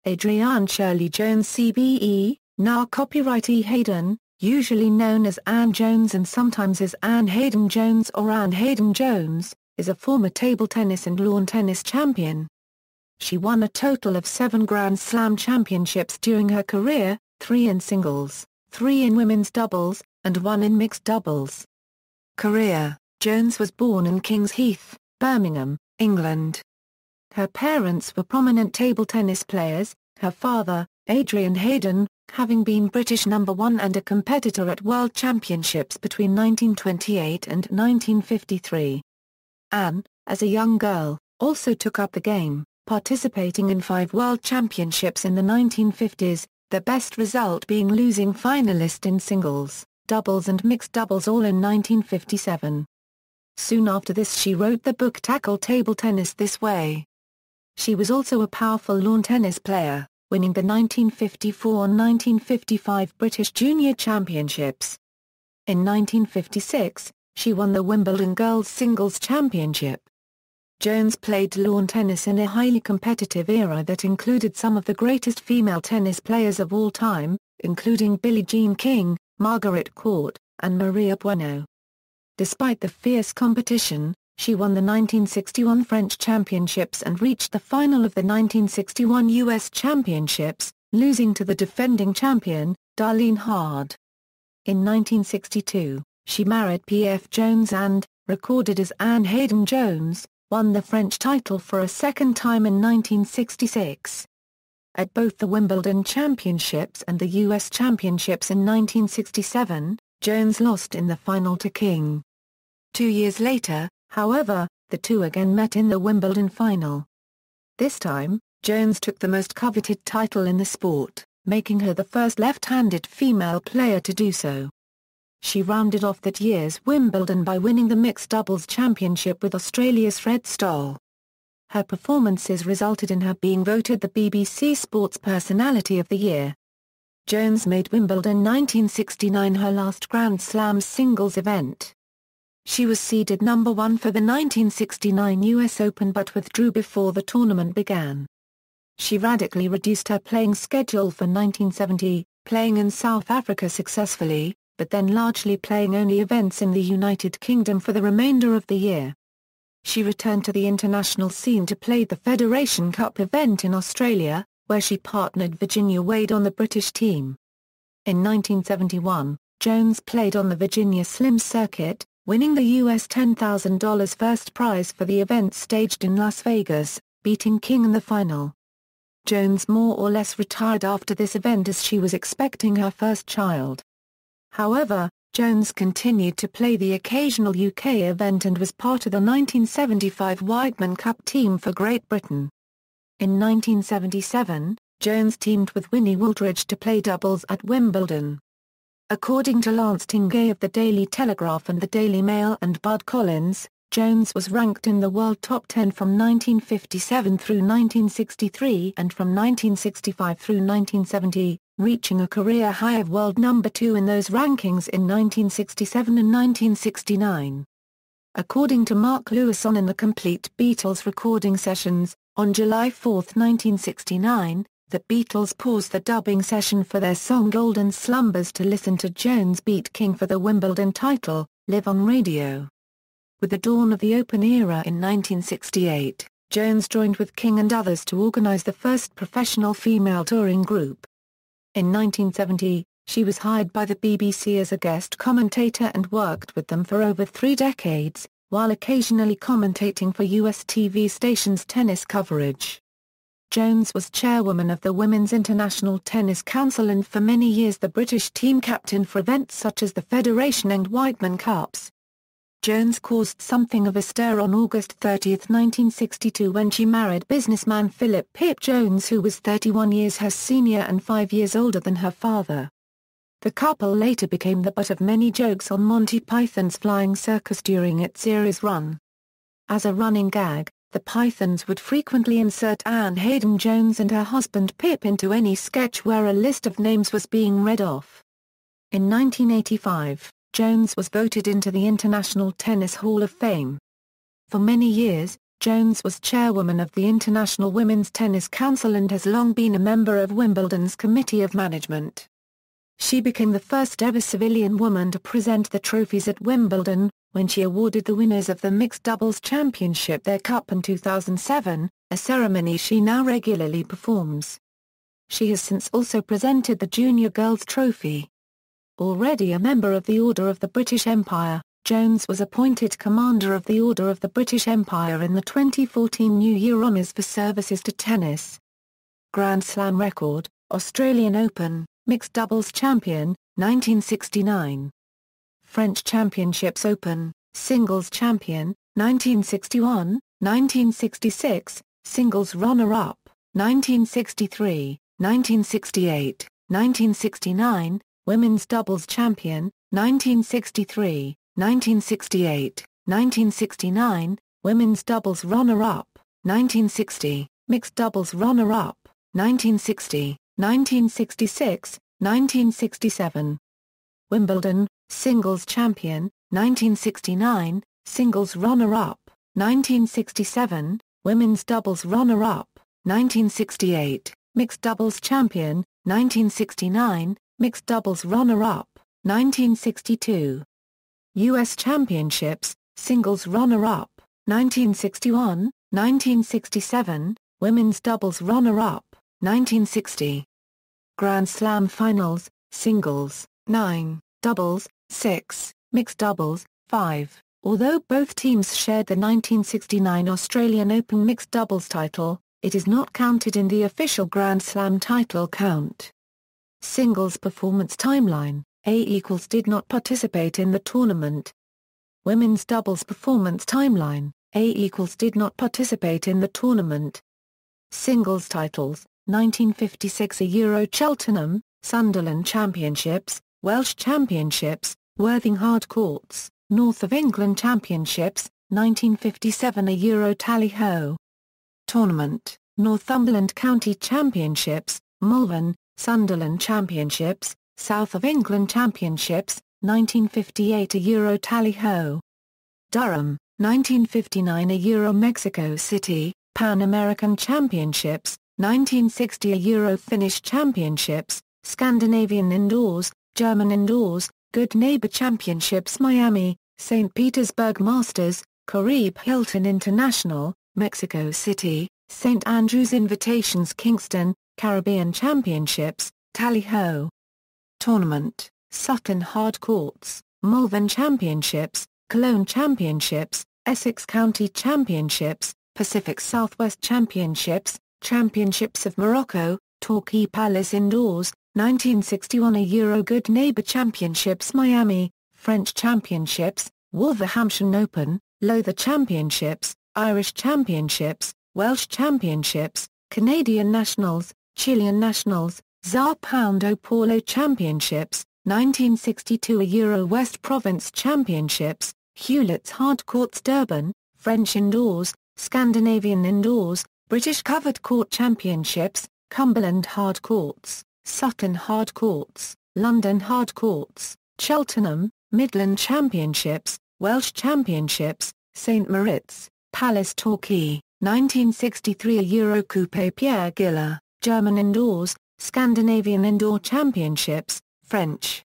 Adrianne Shirley Jones CBE, now copyright E. Haydon, usually known as Ann Jones and sometimes as Ann Haydon-Jones or Ann Haydon-Jones, is a former table tennis and lawn tennis champion. She won a total of 7 Grand Slam championships during her career, 3 in singles, 3 in women's doubles, and 1 in mixed doubles. Career: Jones was born in Kings Heath, Birmingham, England. Her parents were prominent table tennis players, her father, Adrian Haydon, having been British number 1 and a competitor at World Championships between 1928 and 1953. Ann, as a young girl, also took up the game, participating in 5 World Championships in the 1950s, the best result being losing finalist in singles, doubles and mixed doubles all in 1957. Soon after this she wrote the book Tackle Table Tennis This Way. She was also a powerful lawn tennis player, winning the 1954 and 1955 British Junior Championships. In 1956, she won the Wimbledon Girls Singles Championship. Jones played lawn tennis in a highly competitive era that included some of the greatest female tennis players of all time, including Billie Jean King, Margaret Court, and Maria Bueno. Despite the fierce competition, she won the 1961 French Championships and reached the final of the 1961 U.S. Championships, losing to the defending champion, Darlene Hard. In 1962, she married P.F. Jones and, recorded as Ann Haydon-Jones, won the French title for a second time in 1966. At both the Wimbledon Championships and the U.S. Championships in 1967, Jones lost in the final to King. 2 years later, however, the two again met in the Wimbledon final. This time, Jones took the most coveted title in the sport, making her the first left-handed female player to do so. She rounded off that year's Wimbledon by winning the mixed doubles championship with Australia's Fred Stoll. Her performances resulted in her being voted the BBC Sports Personality of the Year. Jones made Wimbledon 1969 her last Grand Slam singles event. She was seeded number 1 for the 1969 US Open but withdrew before the tournament began. She radically reduced her playing schedule for 1970, playing in South Africa successfully, but then largely playing only events in the United Kingdom for the remainder of the year. She returned to the international scene to play the Federation Cup event in Australia, where she partnered Virginia Wade on the British team. In 1971, Jones played on the Virginia Slims circuit, winning the US $10,000 first prize for the event staged in Las Vegas, beating King in the final. Jones more or less retired after this event as she was expecting her first child. However, Jones continued to play the occasional UK event and was part of the 1975 Whiteman Cup team for Great Britain. In 1977, Jones teamed with Winnie Wooldridge to play doubles at Wimbledon. According to Lance Tingay of the Daily Telegraph and the Daily Mail and Bud Collins, Jones was ranked in the world top 10 from 1957 through 1963 and from 1965 through 1970, reaching a career high of world number 2 in those rankings in 1967 and 1969. According to Mark Lewison in the Complete Beatles recording sessions, on July 4, 1969, the Beatles paused the dubbing session for their song Golden Slumbers to listen to Jones beat King for the Wimbledon title, live on radio. With the dawn of the Open era in 1968, Jones joined with King and others to organize the first professional female touring group. In 1970, she was hired by the BBC as a guest commentator and worked with them for over 3 decades, while occasionally commentating for US TV stations' tennis coverage. Jones was chairwoman of the Women's International Tennis Council and for many years the British team captain for events such as the Federation and Whiteman Cups. Jones caused something of a stir on August 30, 1962 when she married businessman Philip Pip Jones, who was 31 years her senior and 5 years older than her father. The couple later became the butt of many jokes on Monty Python's Flying Circus during its series run. As a running gag, the Pythons would frequently insert Ann Haydon-Jones and her husband Pip into any sketch where a list of names was being read off. In 1985, Jones was voted into the International Tennis Hall of Fame. For many years, Jones was chairwoman of the International Women's Tennis Council and has long been a member of Wimbledon's Committee of Management. She became the first ever civilian woman to present the trophies at Wimbledon, when she awarded the winners of the Mixed Doubles Championship their cup in 2007, a ceremony she now regularly performs. She has since also presented the Junior Girls Trophy. Already a member of the Order of the British Empire, Jones was appointed Commander of the Order of the British Empire in the 2014 New Year Honours for services to tennis. Grand Slam record, Australian Open, Mixed Doubles Champion, 1969. French Championships Open, Singles Champion, 1961, 1966, Singles Runner-up, 1963, 1968, 1969, Women's Doubles Champion, 1963, 1968, 1969, Women's Doubles Runner-up, 1960, Mixed Doubles Runner-up, 1960, 1966, 1967. Wimbledon, Singles Champion, 1969, Singles Runner-up, 1967, Women's Doubles Runner-up, 1968, Mixed Doubles Champion, 1969, Mixed Doubles Runner-up, 1962. U.S. Championships, Singles Runner-up, 1961, 1967, Women's Doubles Runner-up, 1960. Grand Slam Finals, Singles, 9, Doubles, 6, Mixed Doubles, 5. Although both teams shared the 1969 Australian Open Mixed Doubles title, it is not counted in the official Grand Slam title count. Singles Performance Timeline, A= did not participate in the tournament. Women's Doubles Performance Timeline, A= did not participate in the tournament. Singles Titles, 1956 Euro Cheltenham, Sunderland Championships, Welsh Championships, Worthing Hard Courts, North of England Championships, 1957 Euro Tally-Ho. Tournament, Northumberland County Championships, Malvern, Sunderland Championships, South of England Championships, 1958 Euro Tally-Ho. Durham, 1959 Euro Mexico City, Pan American Championships, 1960 Euro Finnish Championships, Scandinavian Indoors, German Indoors, Good Neighbor Championships Miami, St. Petersburg Masters, Caribe Hilton International, Mexico City, St. Andrews Invitations Kingston, Caribbean Championships, Tally-Ho. Tournament, Sutton Hard Courts, Malvern Championships, Cologne Championships, Essex County Championships, Pacific Southwest Championships, Championships of Morocco, Torquay Palace Indoors, 1961 Euro Good Neighbor Championships Miami, French Championships, Wolverhampton Open, Lowther Championships, Irish Championships, Welsh Championships, Canadian Nationals, Chilean Nationals, Sao Paulo Championships, 1962 Euro West Province Championships, Hewlett's Hard Courts Durban, French Indoors, Scandinavian Indoors, British Covered Court Championships, Cumberland Hard Courts, Sutton Hard Courts, London Hard Courts, Cheltenham, Midland Championships, Welsh Championships, St. Moritz, Palace Torquay, 1963 Euro Coupe Pierre Giller, German Indoors, Scandinavian Indoor Championships, French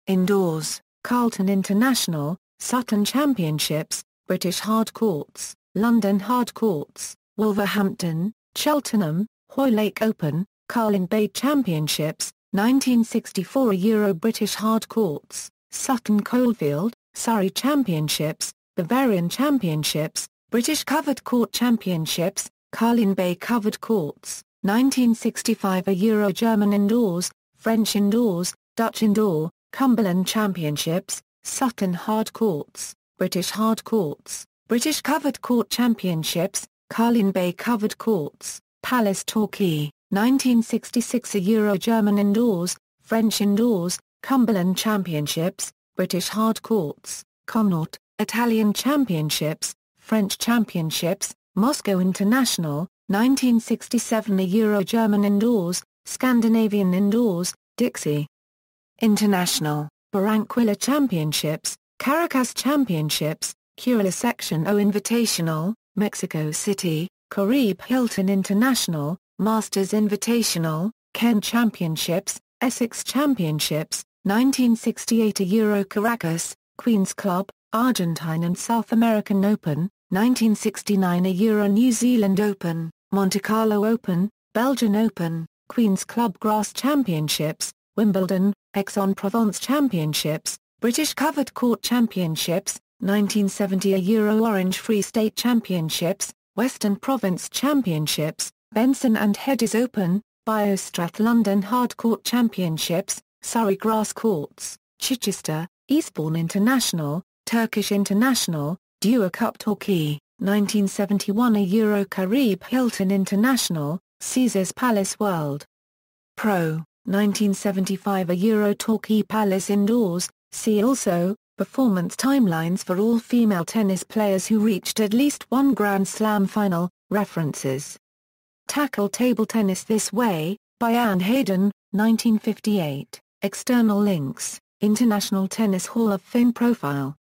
Indoors, Carlton International, Sutton Championships, British Hard Courts, London Hard Courts, Wolverhampton, Cheltenham, Hoylake Open, Carling Bay Championships, 1964 Euro British Hard Courts, Sutton Coldfield, Surrey Championships, Bavarian Championships, British Covered Court Championships, Carling Bay Covered Courts, 1965 Euro German Indoors, French Indoors, Dutch Indoor, Cumberland Championships, Sutton Hard Courts, British Hard Courts, British Covered Court Championships, Carling Bay Covered Courts, Palace Torquay, 1966 Euro German Indoors, French Indoors, Cumberland Championships, British Hard Courts, Connaught, Italian Championships, French Championships, Moscow International, 1967 Euro German Indoors, Scandinavian Indoors, Dixie International, Barranquilla Championships, Caracas Championships, Curala Section O Invitational, Mexico City, Caribe Hilton International, Masters Invitational, Kent Championships, Essex Championships, 1968 Euro Caracas, Queen's Club, Argentine and South American Open, 1969 Euro New Zealand Open, Monte Carlo Open, Belgian Open, Queen's Club Grass Championships, Wimbledon, Aix-en-Provence Championships, British Covered Court Championships, 1970 Euro Orange Free State Championships, Western Province Championships, Benson and Hedges Open, Biostrath London Hard Court Championships, Surrey Grass Courts, Chichester, Eastbourne International, Turkish International, Dewar Cup Torquay, 1971 Euro Caribe Hilton International, Caesars Palace World Pro, 1975 Euro Torquay Palace Indoors. See also, performance timelines for all female tennis players who reached at least one Grand Slam final. References. Tackle Table Tennis This Way, by Ann Haydon, 1958. External links, International Tennis Hall of Fame Profile.